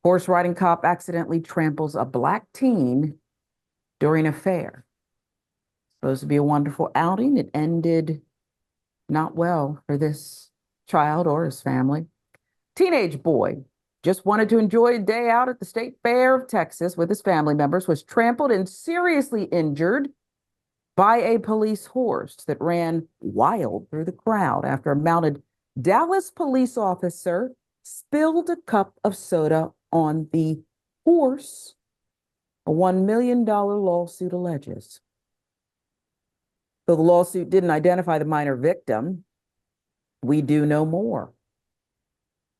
Horse riding cop accidentally tramples a black teen during a fair. Supposed to be a wonderful outing. It ended not well for this child or his family. Teenage boy just wanted to enjoy a day out at the State Fair of Texas with his family members, was trampled and seriously injured by a police horse that ran wild through the crowd after a mounted Dallas police officer spilled a cup of soda on the horse. A $1 million lawsuit alleges. Though the lawsuit didn't identify the minor victim, we do know more.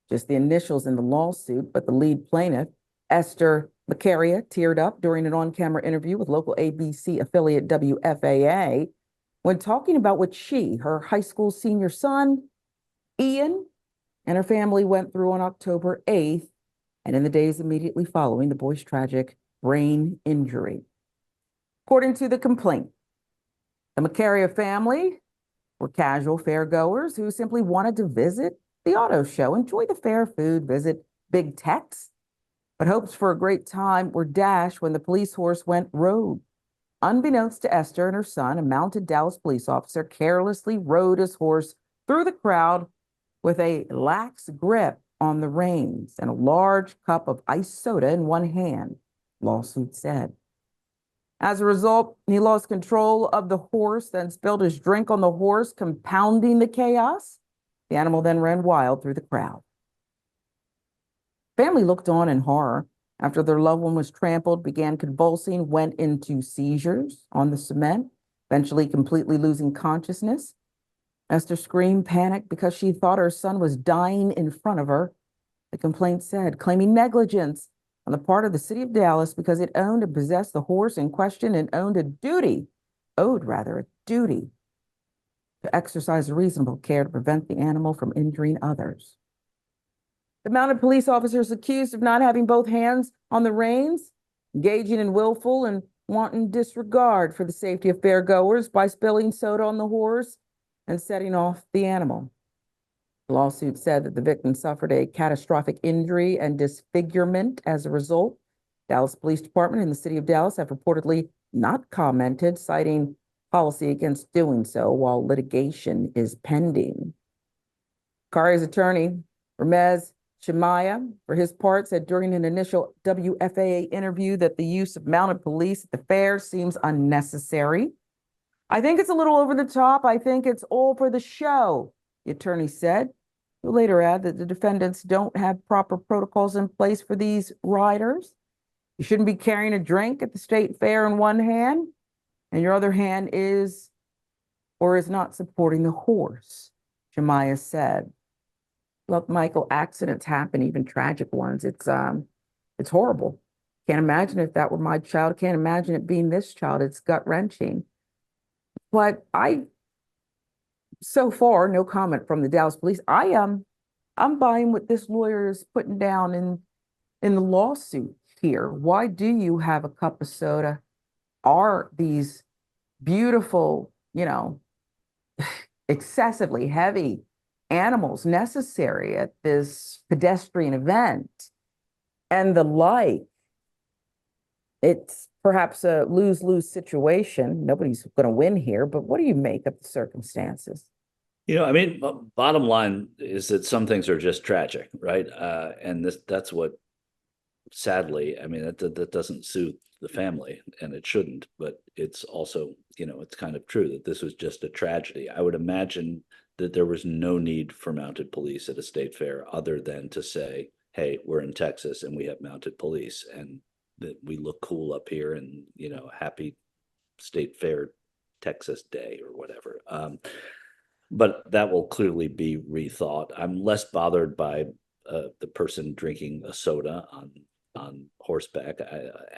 Just the initials in the lawsuit, but the lead plaintiff, Esther Macharia, teared up during an on-camera interview with local ABC affiliate WFAA when talking about what she, her high school senior son, Ian, and her family went through on October 8th and in the days immediately following the boy's tragic brain injury. According to the complaint, the Macharia family were casual fairgoers who simply wanted to visit the auto show, enjoy the fair food, visit big techs, but hopes for a great time were dashed when the police horse went rogue. Unbeknownst to Esther and her son, a mounted Dallas police officer carelessly rode his horse through the crowd with a lax grip on the reins and a large cup of iced soda in one hand, lawsuit said. As a result, he lost control of the horse, then spilled his drink on the horse, compounding the chaos. The animal then ran wild through the crowd. Family looked on in horror after their loved one was trampled, began convulsing, went into seizures on the cement, eventually completely losing consciousness. Esther screamed, panicked because she thought her son was dying in front of her. The complaint said, claiming negligence on the part of the city of Dallas because it owned and possessed the horse in question and owed a duty to exercise reasonable care to prevent the animal from injuring others. The mounted police officer is accused of not having both hands on the reins, engaging in willful and wanton disregard for the safety of fairgoers by spilling soda on the horse and setting off the animal. The lawsuit said that the victim suffered a catastrophic injury and disfigurement as a result. Dallas Police Department and the city of Dallas have reportedly not commented, citing policy against doing so while litigation is pending. Kari's attorney, Ramez Shemaya, for his part, said during an initial WFAA interview that the use of mounted police at the fair seems unnecessary. I think it's a little over the top. I think it's all for the show, the attorney said. He'll later add that the defendants don't have proper protocols in place for these riders. You shouldn't be carrying a drink at the state fair in one hand, and your other hand is or is not supporting the horse, Shemaya said. Look, Michael, accidents happen, even tragic ones. It's horrible. Can't imagine if that were my child. Can't imagine it being this child. It's gut-wrenching. But so far, no comment from the Dallas police. I'm buying what this lawyer is putting down in the lawsuit here. Why do you have a cup of soda? Are these beautiful, excessively heavy animals necessary at this pedestrian event and the like? It's perhaps a lose-lose situation. Nobody's going to win here, but what do you make of the circumstances? Bottom line is that some things are just tragic, right? And that's what, sadly, that doesn't soothe the family, and it shouldn't, but it's also, it's kind of true that this was just a tragedy. I would imagine that there was no need for mounted police at a state fair other than to say, hey, we're in Texas and we have mounted police and that we look cool up here and, happy state fair Texas day or whatever. But that will clearly be rethought. I'm less bothered by the person drinking a soda on horseback.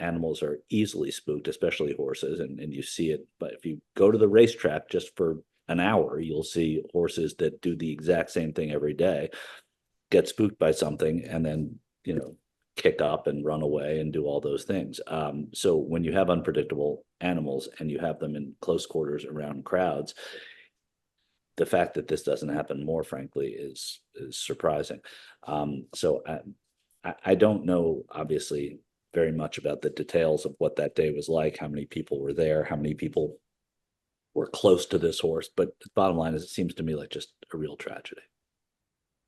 Animals are easily spooked, especially horses, and you see it. But if you go to the racetrack just for an hour, you'll see horses that do the exact same thing every day, get spooked by something, and then, kick up and run away and do all those things. So when you have unpredictable animals and you have them in close quarters around crowds, the fact that this doesn't happen more, frankly, is surprising. So I don't know, obviously, very much about the details of what that day was like, how many people were there, how many people were close to this horse, but the bottom line is it seems to me like just a real tragedy.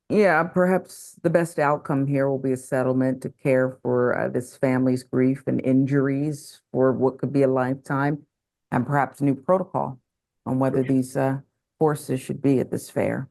Yeah, perhaps the best outcome here will be a settlement to care for this family's grief and injuries for what could be a lifetime, and perhaps a new protocol on whether Sure. these horses should be at this fair.